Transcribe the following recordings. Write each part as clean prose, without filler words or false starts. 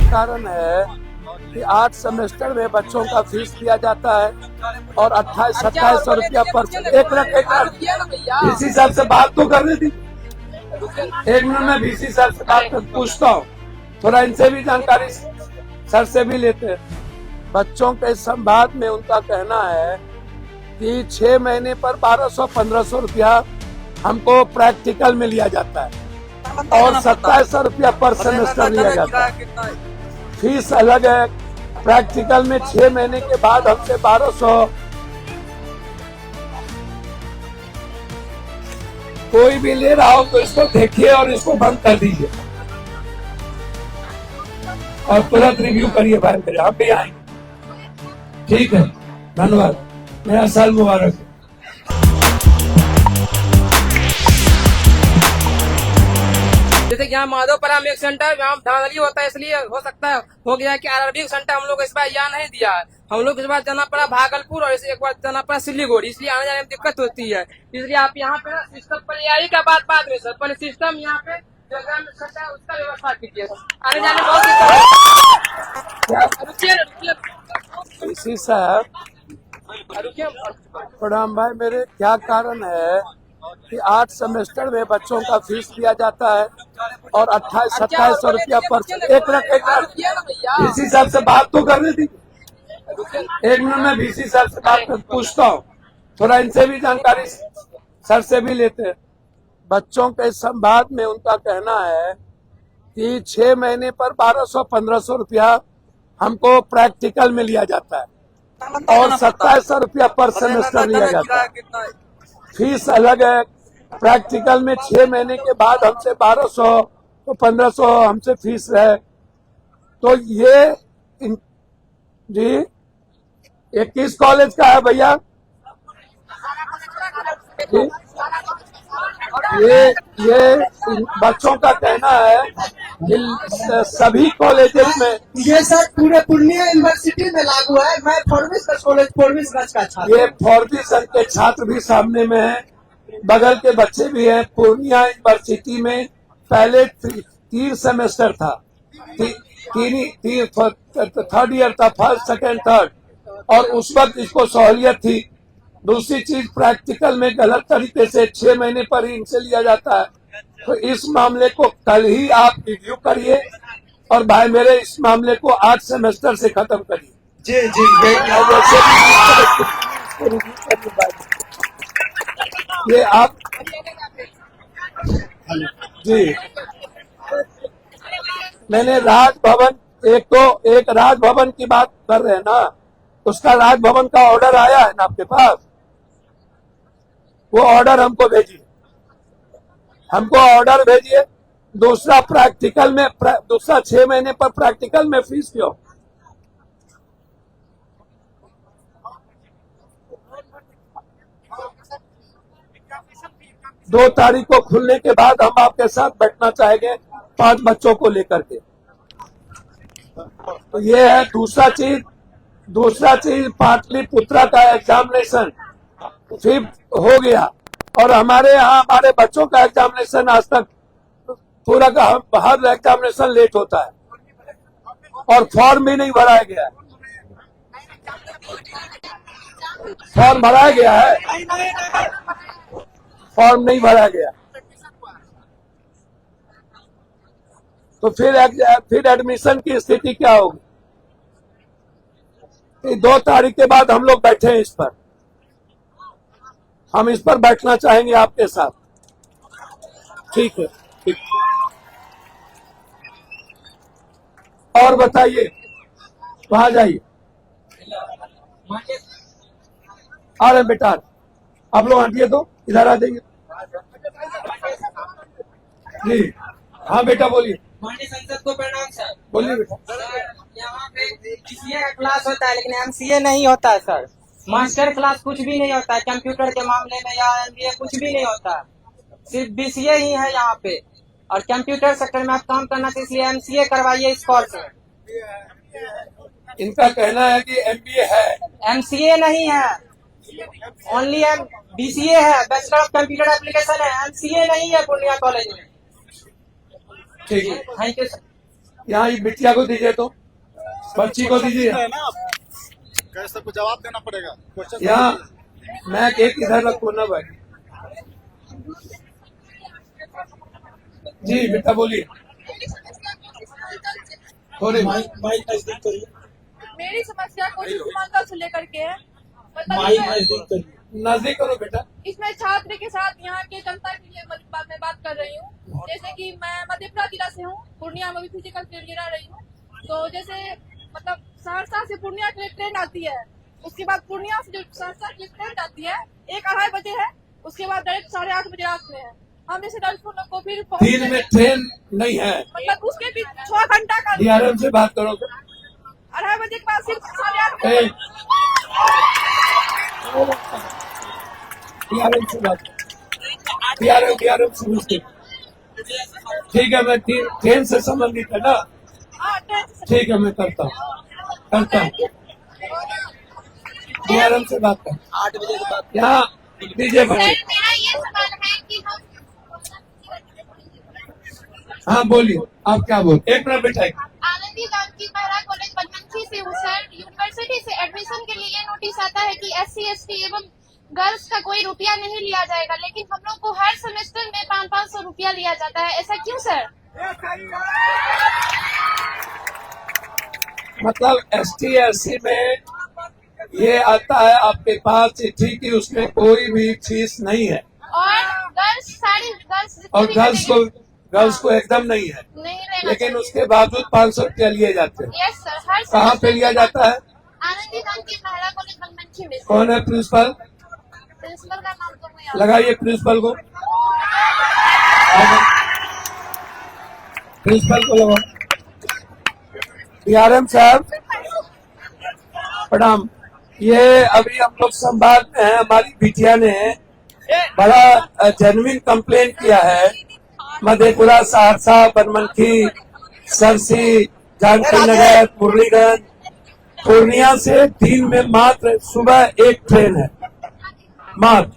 कारण है कि 8 सेमेस्टर में बच्चों का फीस दिया जाता है और 2800-2700 रुपया पर। एक मिनट VC साहब से बात तो करने दी। एक मिनट में VC साहब से बात कर पूछता हूँ, थोड़ा इनसे भी जानकारी सर से भी लेते हैं। बच्चों के संवाद में उनका कहना है कि 6 महीने पर 1200-1500 रुपया हमको प्रैक्टिकल में लिया जाता है और 2700 रुपया पर सेमेस्टर लिया जाता है। फीस अलग है। प्रैक्टिकल में 6 महीने के बाद हमसे 1200। कोई भी ले रहा हो तो इसको देखिए और इसको बंद कर दीजिए और तुरंत रिव्यू करिए भाई मेरे, हम भी आएंगे। ठीक है, धन्यवाद। नया साल मुबारक। जैसे कि यहाँ माधोपुरा में एक सेंटर यहाँ धांधली होता है, इसलिए हो सकता है हो गया कि RRB सेंटर हम लोग इस बार यहाँ नहीं दिया है। हम लोग इस बार जाना पड़ा भागलपुर और एक बार जाना पड़ा सिलीगुड़ी, इसलिए आने जाने में दिक्कत होती है। इसलिए आप यहाँ पे ना सिस्टम पर AI का बात बाद में सर, पहले सिस्टम यहाँ पे जगह में सेंटर है उसका व्यवस्था कीजिए। आने जाने बहुत दिक्कत। इसी साहब प्रणाम भाई मेरे, क्या कारण है कि 8 सेमेस्टर में बच्चों का फीस दिया जाता है और 2800-2700 रुपया पर। एक मिनट VC साहब से बात तो करने दी। एक मिनट में VC साहब से बात कर पूछता हूँ, थोड़ा इनसे भी जानकारी सर से भी लेते हैं। बच्चों के संवाद में उनका कहना है कि 6 महीने पर 1200-1500 रुपया हमको प्रैक्टिकल में लिया जाता है और 2700 रुपया पर सेमेस्टर लिया जाता है। फीस अलग है। प्रैक्टिकल में 6 महीने के बाद हमसे 1200 तो 1500 हमसे फीस है। तो ये जी ये किस कॉलेज का है भैया? ये बच्चों का कहना है कि सभी कॉलेजेस में ये सर पूरे पूर्णिया यूनिवर्सिटी में लागू है। मैं फॉर्बिस कॉलेज फॉर्बिस का छात्र। ये फॉर्बिस के छात्र भी सामने में है, बगल के बच्चे भी हैं। पूर्णिया यूनिवर्सिटी में पहले 3 सेमेस्टर था, 3rd ईयर था, 1st, 2nd, 3rd, और उस वक्त इसको सहूलियत थी। दूसरी चीज प्रैक्टिकल में गलत तरीके से 6 महीने पर ही इनसे लिया जाता है। तो इस मामले को कल ही आप रिव्यू करिए और भाई मेरे इस मामले को 8 सेमेस्टर से खत्म करिए। जी जी ये आप जी मैंने राजभवन एक राजभवन की बात कर रहे हैं ना, उसका राजभवन का ऑर्डर आया है ना आपके पास? वो ऑर्डर हमको भेजिए, ऑर्डर भेजिए। दूसरा प्रैक्टिकल में दूसरा 6 महीने पर प्रैक्टिकल में फीस क्यों? दो तारीख को खुलने के बाद हम आपके साथ बैठना चाहेंगे 5 बच्चों को लेकर के। तो ये है दूसरा चीज पाटलिपुत्रा का एग्जामिनेशन फिर हो गया और हमारे यहाँ हमारे बच्चों का एग्जामिनेशन आज तक पूरा का हर एग्जामिनेशन लेट होता है और फॉर्म भी नहीं भराया गया है। फॉर्म भराया गया है, फॉर्म नहीं भराया गया। तो फिर एडमिशन की स्थिति क्या होगी? 2 तारीख के बाद हम लोग बैठे हैं इस पर, हम इस पर बैठना चाहेंगे आपके साथ। ठीक है, ठीक। और बताइए, वहां जाइए। आ रहे बेटा, आप लोग हटिए तो इधर आ जाइए। जी हाँ बेटा बोलिए। माननीय संसद को प्रणाम सर। बोलिए बेटा। यहाँ पे BCA का क्लास होता है लेकिन MCA नहीं होता है सर। मास्टर क्लास कुछ भी नहीं होता है कंप्यूटर के मामले में, या MBA कुछ भी नहीं होता है, सिर्फ BCA ही है यहाँ पे। और कंप्यूटर सेक्टर में आप काम करना चाहिए, इसलिए MCA करवाइए इस कोर्स में। इनका कहना है कि MBA है, MCA नहीं है, ओनली BCA है, बैचलर ऑफ कंप्यूटर एप्लीकेशन है, MCA नहीं है पूर्णिया कॉलेज में। ठीक है, थैंक यू सर। यहाँ ये बिटिया को दीजिए, तो बच्ची को दीजिए। है ना, कैसे को जवाब देना पड़ेगा क्वेश्चन। यहाँ मैं एक इधर रखू ना भाई। जी बेटा बोलिए। थोड़ी मेरी समस्या कोचिंग समानता से लेकर के है। नजदीक करो बेटा। इसमें छात्र के साथ यहाँ के जनता के लिए मैं बात कर रही हूँ। जैसे कि मैं मधेपुरा जिला से हूँ, पूर्णिया में भी फिजिकल ट्रेनिंग ले रही हूँ। तो जैसे मतलब सहरसा से पूर्णिया के लिए ट्रेन आती है, उसके बाद पूर्णिया से जो सहरसा की ट्रेन आती है 1-2:30 बजे है, उसके बाद डायरेक्ट 8:30 बजे रात में है। हम जैसे लोग को फिर दिन में ट्रेन नहीं है, मतलब उसके भी 6 घंटा का डीआरएम से बात करो। 2:30 बजे के बाद सिर्फ 8:30 बजे। डीआरएम से बात, डीआरएम से पूछते। ठीक है, मैं ट्रेन से संबंधित है ना, हाँ, ट्रेन से ठीक है मैं करता हूँ डीआरएम से बात कर। 8 बजे के बाद यहाँ दीजिए भाई। मेरा ये सवाल है कि हम हाँ बोलिए, आप क्या बोल। एक मिनट बेटा। आनंदी जानकी महिला कॉलेज बनमनखी से हूँ सर। यूनिवर्सिटी से एडमिशन के लिए ये नोटिस आता है कि SC ST एवं गर्ल्स का कोई रुपया नहीं लिया जाएगा, लेकिन हम लोग को हर सेमेस्टर में 500-500 रुपया लिया जाता है, ऐसा क्यों सर? मतलब ST SC में ये आता है आपके पास चिट्ठी की, उसमें कोई भी फीस नहीं है। और गर्ल्स सारी और गर्ल्स को एकदम नहीं है, नहीं लेना लेकिन उसके बावजूद 500 रुपया लिए जाते हैं। यस सर, हर कहाँ पे लिया जाता है? आनंदी जानकी महिला कॉलेज बनमनखी में। कौन है प्रिंसिपल? प्रिंसिपल का नाम तो मुझे याद लगाइए प्रिंसिपल को, प्रिंसिपल को लगाओ। डीआरएम साहब प्रणाम। ये अभी हम लोग संवाद में हैं, हमारी बिटिया ने बड़ा जेन्युइन कंप्लेन किया है। मधेपुरा, सहरसा, बनमनखी, सरसी, जानकी नगर, मुरलीगंज, पूर्णिया से दिन में मात्र सुबह एक ट्रेन है मात्र।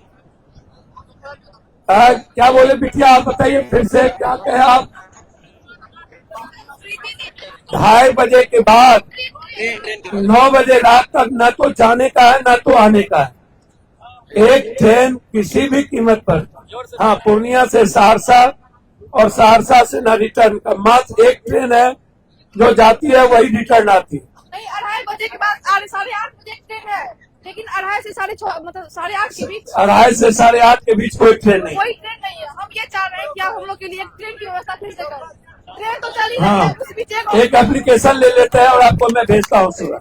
क्या बोले बिटिया, आप बताइए फिर से, क्या कहे आप? 2:30 बजे के बाद 9 बजे रात तक न तो जाने का है न तो आने का है। एक ट्रेन किसी भी कीमत पर, हाँ पूर्णिया से सहरसा और सहरसा से न रिटर्न का मात्र एक ट्रेन है जो जाती है, वही रिटर्न आती है। नहीं, 2:30 बजे के बाद 8:30 बजे ट्रेन है, लेकिन 2:30 से 6:30 मतलब 8:30 के बीच 2:30 से 8:30 के बीच कोई ट्रेन नहीं। कोई ट्रेन नहीं है। हम ये चाह रहे हैं कि आप हम लोग के लिए ट्रेन की व्यवस्था फिर से करें। ट्रेन तो चली रही हाँ, है, उस बीच एक एप्लीकेशन ले लेते हैं और आपको मैं भेजता हूँ, सुबह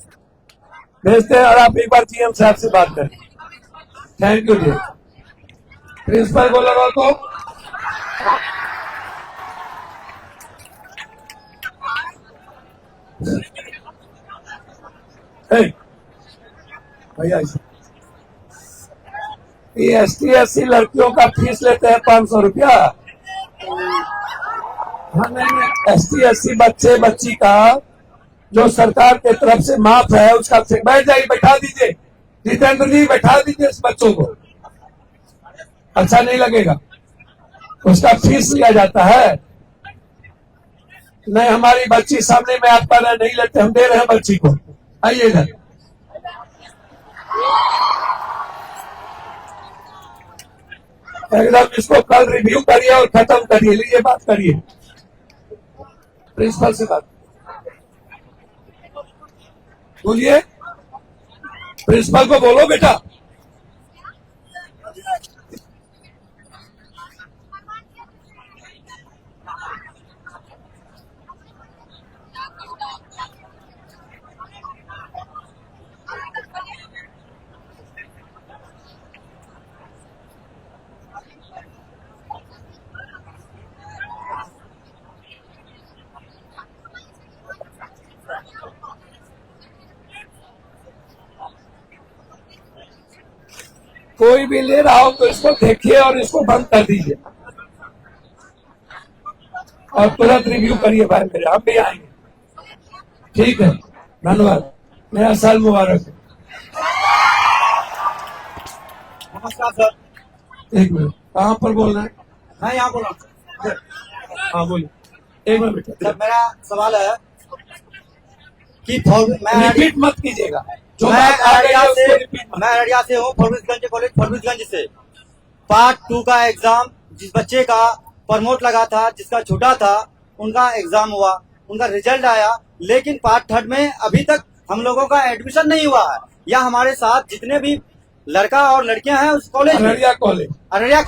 भेजते हैं और आप एक बार GM साहब से बात करें। Thank you ji. प्रिंसिपल को लगाओ तो। भैया ये ST SC लड़कियों का फीस लेते हैं 500 रुपया। हाँ नहीं, ST SC बच्चे बच्ची का जो सरकार के तरफ से माफ है उसका बैठ जाइए, बैठा दीजिए जितेंद्र जी, बैठा दीजिए इस बच्चों को। अच्छा नहीं लगेगा, उसका फीस लिया जाता है। नहीं, हमारी बच्ची सामने में आपका नहीं लेते, हम दे रहे हैं बच्ची को। आइए इधर। एकदम इसको कल रिव्यू करिए और खत्म करिए, लीजिए बात करिए प्रिंसिपल से बात बोलिए। प्रिंसिपल को बोलो बेटा। कोई भी ले रहा हो तो इसको देखिए और इसको बंद कर दीजिए और तुरंत रिव्यू करिए भाई मेरे, हम भी आएंगे। ठीक है, धन्यवाद, नया साल मुबारक। नमस्कार सर। एक मिनट, कहाँ पर बोलना है? मैं यहाँ बोल रहा हूँ हाँ बोलिए, एक मिनट बेटा। सर। मेरा सवाल है कि मैं रिपीट मत कीजिएगा जो मैं बात आ रही है उसको रिपीट मत मैं अररिया से हूँ, फरबिसगंज कॉलेज फरबिसगंज से। पार्ट 2 का एग्जाम जिस बच्चे का प्रमोट लगा था, जिसका छूटा था, उनका एग्जाम हुआ, उनका रिजल्ट आया, लेकिन पार्ट 3 में अभी तक हम लोगों का एडमिशन नहीं हुआ है। या हमारे साथ जितने भी लड़का और लड़कियां हैं उस कॉलेज में, अररिया कॉलेज अररिया